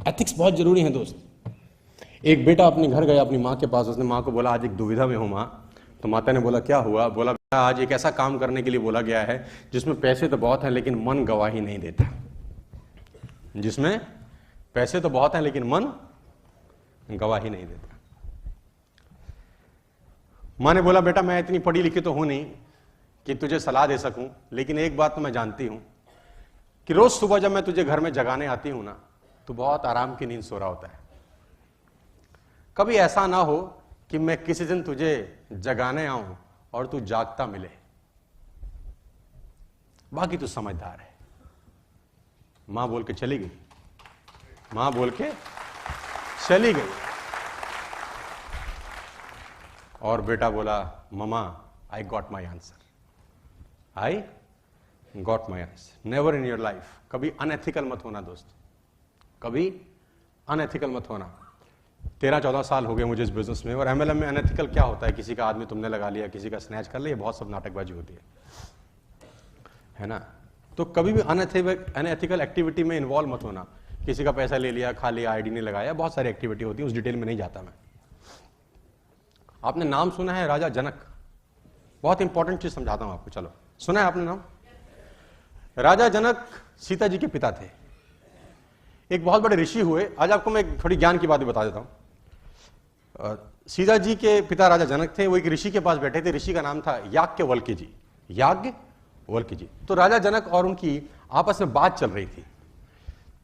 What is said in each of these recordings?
Ethics बहुत जरूरी है दोस्त। एक बेटा अपने घर गया अपनी माँ के पास, उसने माँ को बोला आज एक दुविधा में हूँ माँ। तो माता ने बोला क्या हुआ? बोला बेटा आज एक ऐसा काम करने के लिए बोला गया है जिसमें पैसे तो बहुत हैं लेकिन मन गवाही नहीं देता। जिसमें पैसे तो बहुत हैं लेकिन मन गवाही नहीं देता। माँ ने बोला बेटा मैं इतनी पढ़ी लिखी तो हूं नहीं कि तुझे सलाह दे सकूं, लेकिन एक बात तो मैं जानती हूं कि रोज सुबह जब मैं तुझे घर में जगाने आती हूं ना, तो बहुत आराम की नींद सो रहा होता है। कभी ऐसा ना हो कि मैं किसी दिन तुझे जगाने आऊं और तू जागता मिले। बाकी तू समझदार है। मां बोल के चली गई। मां बोल के चली गई और बेटा बोला mama I got my answer, I got my answer. Never in your life कभी अनएथिकल मत होना दोस्त, कभी अनएथिकल मत होना। 13-14 साल हो गए मुझे इस बिजनेस में, और एमएलएम में अनएथिकल क्या होता है? किसी का आदमी तुमने लगा लिया, किसी का स्नैच कर लिया, बहुत सब नाटकबाजी होती है ना। तो कभी भी अनएथिकल एक्टिविटी में इन्वॉल्व मत होना। किसी का पैसा ले लिया, खा लिया, आईडी नहीं लगाया, बहुत सारी एक्टिविटी होती है, उस डिटेल में नहीं जाता मैं। आपने नाम सुना है राजा जनक? बहुत इंपॉर्टेंट चीज समझाता हूं आपको, चलो। सुना है आपने नाम? राजा जनक सीता जी के पिता थे। एक बहुत बड़े ऋषि हुए। आज आपको मैं थोड़ी ज्ञान की बात भी बता देता हूं। सीता जी के पिता राजा जनक थे, वो एक ऋषि के पास बैठे थे। ऋषि का नाम था याज्ञवल्क्य जी। याज्ञवल्क्य जी। तो राजा जनक और उनकी आपस में बात चल रही थी।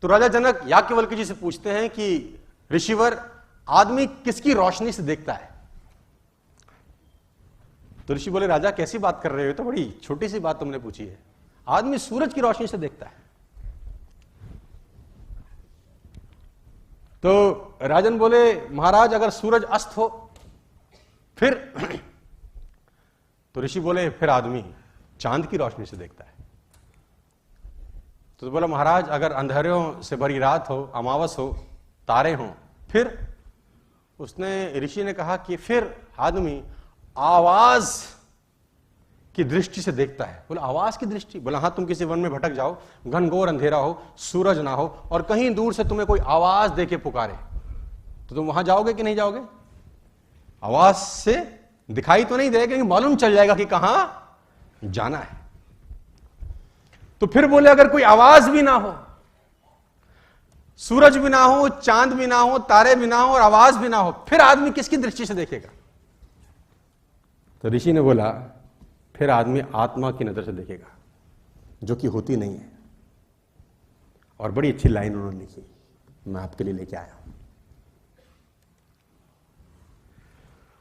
तो राजा जनक याज्ञवल्क्य जी से पूछते हैं कि ऋषिवर, आदमी किसकी रोशनी से देखता है? तो ऋषि बोले राजा कैसी बात कर रहे हो, तो बड़ी छोटी सी बात तुमने पूछी है। आदमी सूरज की रोशनी से देखता है। तो राजन बोले महाराज अगर सूरज अस्त हो फिर? तो ऋषि बोले फिर आदमी चांद की रोशनी से देखता है। तो बोला महाराज अगर अंधेरों से भरी रात हो, अमावस हो, तारे हो, फिर? उसने ऋषि ने कहा कि फिर आदमी आवाज की दृष्टि से देखता है। बोला आवाज की दृष्टि? बोला हाँ, तुम किसी वन में भटक जाओ, घनघोर अंधेरा हो, सूरज ना हो, और कहीं दूर से तुम्हें कोई आवाज देके पुकारे, तो तुम वहां जाओगे कि नहीं जाओगे? आवाज से दिखाई तो नहीं देगा, लेकिन मालूम चल जाएगा कि कहां जाना है। तो फिर बोले अगर कोई आवाज भी ना हो, सूरज भी ना हो, चांद भी ना हो, तारे भी ना हो और आवाज भी ना हो, फिर आदमी किसकी दृष्टि से देखेगा? तो ऋषि ने बोला फिर आदमी आत्मा की नजर से देखेगा, जो कि होती नहीं है। और बड़ी अच्छी लाइन उन्होंने लिखी, मैं आपके लिए लेके आया हूं।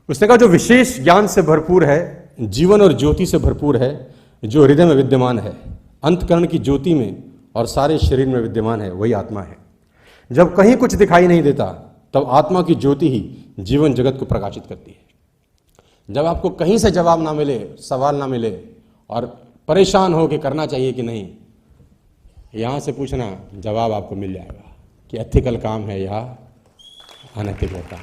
उसने कहा जो विशेष ज्ञान से भरपूर है, जीवन और ज्योति से भरपूर है, जो हृदय में विद्यमान है, अंतकरण की ज्योति में और सारे शरीर में विद्यमान है, वही आत्मा है। जब कहीं कुछ दिखाई नहीं देता तब आत्मा की ज्योति ही जीवन जगत को प्रकाशित करती है। जब आपको कहीं से जवाब ना मिले, सवाल ना मिले और परेशान हो कि करना चाहिए कि नहीं, यहां से पूछना, जवाब आपको मिल जाएगा कि एथिकल काम है या अनएथिकल काम।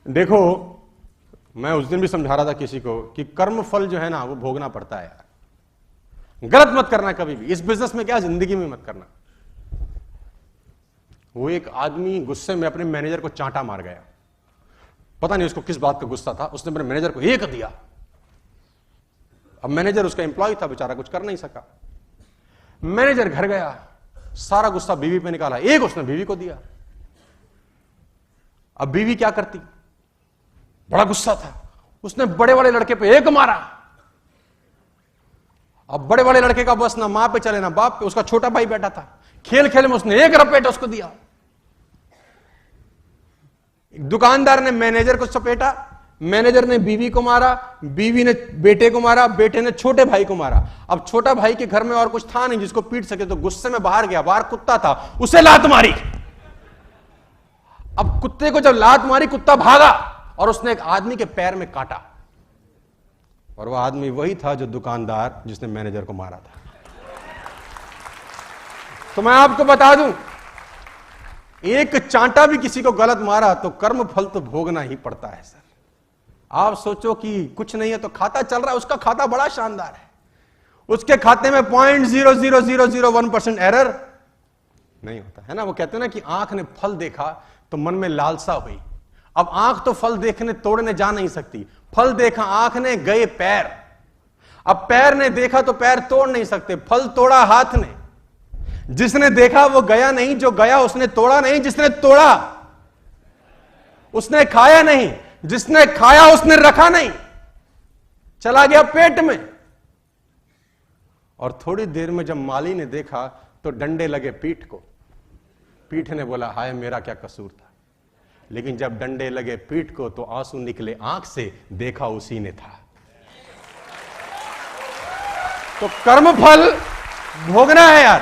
देखो मैं उस दिन भी समझा रहा था किसी को कि कर्म फल जो है ना वो भोगना पड़ता है यार। गलत मत करना कभी भी, इस बिजनेस में क्या जिंदगी में मत करना। वो एक आदमी गुस्से में अपने मैनेजर को चांटा मार गया। पता नहीं उसको किस बात का गुस्सा था, उसने अपने मैनेजर को एक दिया। अब मैनेजर उसका एम्प्लॉय था, बेचारा कुछ कर नहीं सका। मैनेजर घर गया, सारा गुस्सा बीवी पे निकाला, एक उसने बीवी को दिया। अब बीवी क्या करती? बड़ा गुस्सा था, उसने बड़े वाले लड़के पे एक मारा। अब बड़े वाले लड़के का बस ना मां पे चले ना बाप पे, उसका छोटा भाई बैठा था, खेल खेल में उसने एक रपेट उसको दिया। दुकानदार ने मैनेजर को सपेटा, मैनेजर ने बीवी को मारा, बीवी ने बेटे को मारा, बेटे ने छोटे भाई को मारा। अब छोटा भाई के घर में और कुछ था नहीं जिसको पीट सके, तो गुस्से में बाहर गया, बाहर कुत्ता था, उसे लात मारी। अब कुत्ते को जब लात मारी, कुत्ता भागा और उसने एक आदमी के पैर में काटा, और वह आदमी वही था जो दुकानदार जिसने मैनेजर को मारा था। तो मैं आपको बता दूं, एक चांटा भी किसी को गलत मारा तो कर्म फल तो भोगना ही पड़ता है सर। आप सोचो कि कुछ नहीं है तो खाता चल रहा है, उसका खाता बड़ा शानदार है, उसके खाते में 0.00001% एरर नहीं होता है ना। वो कहते हैं ना कि आंख ने फल देखा तो मन में लालसा हुई। अब आंख तो फल देखने तोड़ने जा नहीं सकती, फल देखा आंख ने, गए पैर। अब पैर ने देखा तो पैर तोड़ नहीं सकते, फल तोड़ा हाथ ने। जिसने देखा वो गया नहीं, जो गया उसने तोड़ा नहीं, जिसने तोड़ा उसने खाया नहीं, जिसने खाया उसने रखा नहीं, चला गया पेट में। और थोड़ी देर में जब माली ने देखा तो डंडे लगे पीठ को। पीठ ने बोला हाय मेरा क्या कसूर था। लेकिन जब डंडे लगे पीठ को तो आंसू निकले आंख से, देखा उसी ने था। तो कर्म फल भोगना है यार।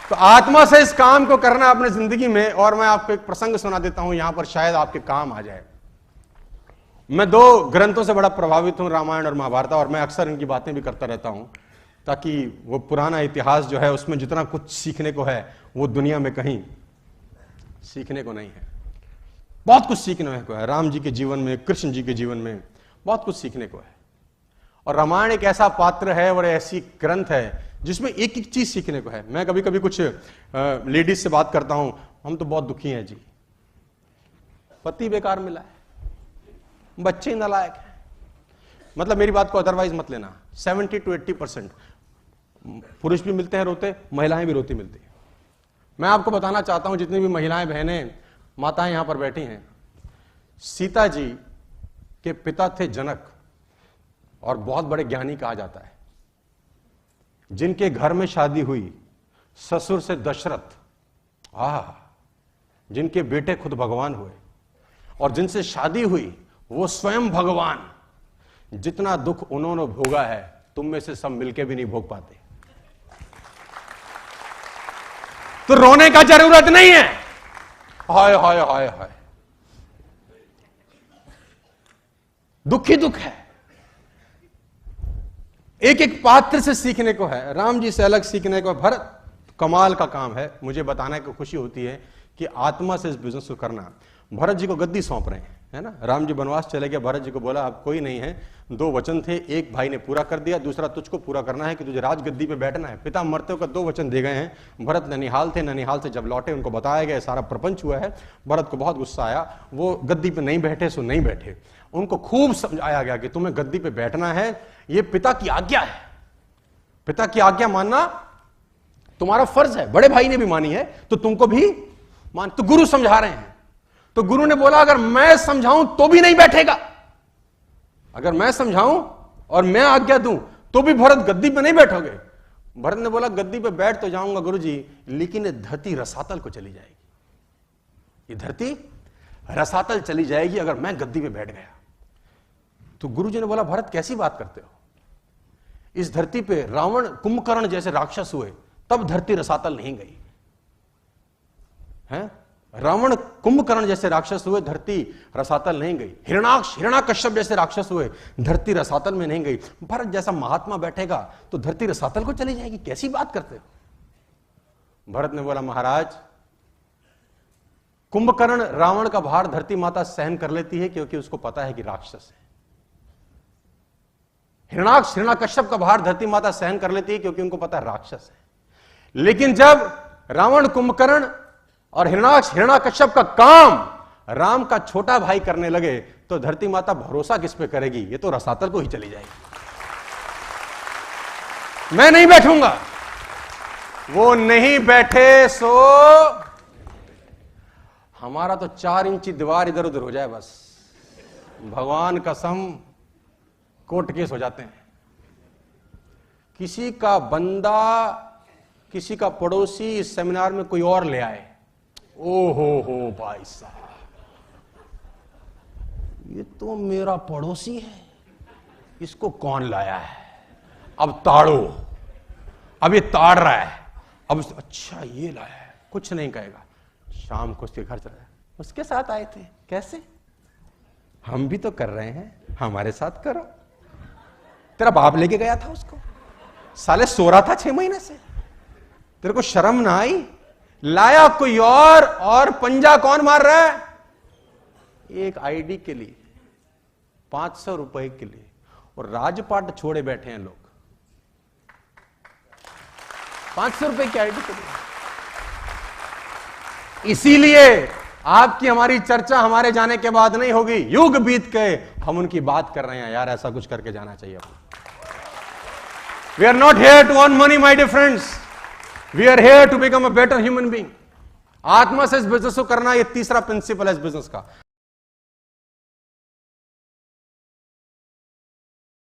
तो आत्मा से इस काम को करना अपने जिंदगी में। और मैं आपको एक प्रसंग सुना देता हूं, यहां पर शायद आपके काम आ जाए। मैं 2 ग्रंथों से बड़ा प्रभावित हूं, रामायण और महाभारत, और मैं अक्सर इनकी बातें भी करता रहता हूं ताकि वो पुराना इतिहास जो है उसमें जितना कुछ सीखने को है वो दुनिया में कहीं सीखने को नहीं है। बहुत कुछ सीखने को है राम जी के जीवन में, कृष्ण जी के जीवन में बहुत कुछ सीखने को है। और रामायण एक ऐसा पात्र है और ऐसी ग्रंथ है जिसमें एक एक चीज सीखने को है। मैं कभी कभी कुछ लेडीज से बात करता हूं, हम तो बहुत दुखी हैं जी, पति बेकार मिला है, बच्चे नालायक हैं। मतलब मेरी बात को अदरवाइज मत लेना, 70 to 80% पुरुष भी मिलते हैं रोते, महिलाएं भी रोती मिलती हैं। मैं आपको बताना चाहता हूं, जितनी भी महिलाएं, बहनें, माताएं यहां पर बैठी हैं, सीता जी के पिता थे जनक, और बहुत बड़े ज्ञानी कहा जाता है। जिनके घर में शादी हुई ससुर से दशरथ, जिनके बेटे खुद भगवान हुए, और जिनसे शादी हुई वो स्वयं भगवान। जितना दुख उन्होंने भोगा है तुम में से सब मिलके भी नहीं भोग पाते। तो रोने का जरूरत नहीं है। हाय हाय हाय हाय, दुख ही दुख है। एक एक पात्र से सीखने को है, राम जी से अलग सीखने को। भरत कमाल का काम है, मुझे बताने को खुशी होती है कि आत्मा से इस बिजनेस को करना। भरत जी को गद्दी सौंप रहे हैं, है ना। राम जी वनवास चले गए, भरत जी को बोला अब कोई नहीं है, 2 वचन थे, एक भाई ने पूरा कर दिया, दूसरा तुझको पूरा करना है कि तुझे राजगद्दी पे बैठना है। पिता मरते होकर 2 वचन दे गए हैं। भरत ननिहाल थे, ननिहाल से जब लौटे उनको बताया गया सारा प्रपंच हुआ है। भरत को बहुत गुस्सा आया, वो गद्दी पे नहीं बैठे सो नहीं बैठे। उनको खूब समझाया गया कि तुम्हें गद्दी पे बैठना है, ये पिता की आज्ञा है, पिता की आज्ञा मानना तुम्हारा फर्ज है। बड़े भाई ने भी मानी है तो तुमको भी मान। तो गुरु समझा रहे हैं, तो गुरु ने बोला अगर मैं समझाऊं तो भी नहीं बैठेगा, अगर मैं समझाऊं और मैं आज्ञा दूं तो भी भरत गद्दी पे नहीं बैठोगे। भरत ने बोला गद्दी पे बैठ तो जाऊंगा गुरुजी, लेकिन ये धरती रसातल को चली जाएगी, ये धरती रसातल चली जाएगी अगर मैं गद्दी पे बैठ गया। तो गुरुजी ने बोला भरत कैसी बात करते हो, इस धरती पे रावण कुंभकर्ण जैसे राक्षस हुए तब धरती रसातल नहीं गई है। रावण कुंभकर्ण जैसे राक्षस हुए, धरती रसातल नहीं गई। हिरण्याकश्यप जैसे राक्षस हुए, धरती रसातल में नहीं गई। भरत जैसा महात्मा बैठेगा तो धरती रसातल को चली जाएगी, कैसी बात करते हो। भरत ने बोला महाराज कुंभकर्ण रावण का भार धरती माता सहन कर लेती है क्योंकि उसको पता है कि राक्षस है। हिरण्याकश्यप का भार धरती माता सहन कर लेती है क्योंकि उनको पता है राक्षस है। लेकिन जब रावण, कुंभकर्ण और हिरण्याकश्यप का काम राम का छोटा भाई करने लगे तो धरती माता भरोसा किस पे करेगी, ये तो रसातल को ही चली जाएगी। मैं नहीं बैठूंगा। वो नहीं बैठे सो हमारा तो 4 इंची दीवार इधर उधर हो जाए बस, भगवान कसम कोर्ट केस हो जाते हैं। किसी का बंदा, किसी का पड़ोसी इस सेमिनार में कोई और ले आए, ओ हो भाई साहब ये तो मेरा पड़ोसी है, इसको कौन लाया है, अब ताड़ो, अब ये ताड़ रहा है, अब अच्छा ये लाया है, कुछ नहीं कहेगा। शाम को उसके घर चला जाए, उसके साथ आए थे, कैसे, हम भी तो कर रहे हैं, हमारे साथ करो। तेरा बाप लेके गया था उसको, साले सो रहा था 6 महीने से, तेरे को शर्म ना आई, लाया कोई और पंजा कौन मार रहा है, एक आईडी के लिए 500 रुपए के लिए, और राजपाट छोड़े बैठे हैं लोग। 500 की आईडी के लिए। इसीलिए आपकी हमारी चर्चा हमारे जाने के बाद नहीं होगी, युग बीत गए हम उनकी बात कर रहे हैं, यार ऐसा कुछ करके जाना चाहिए अपना। We are not here to earn money my dear friends, we are here to become a better human being. आत्मा से इस बिजनेस को करना, ये तीसरा प्रिंसिपल है इस बिजनेस का।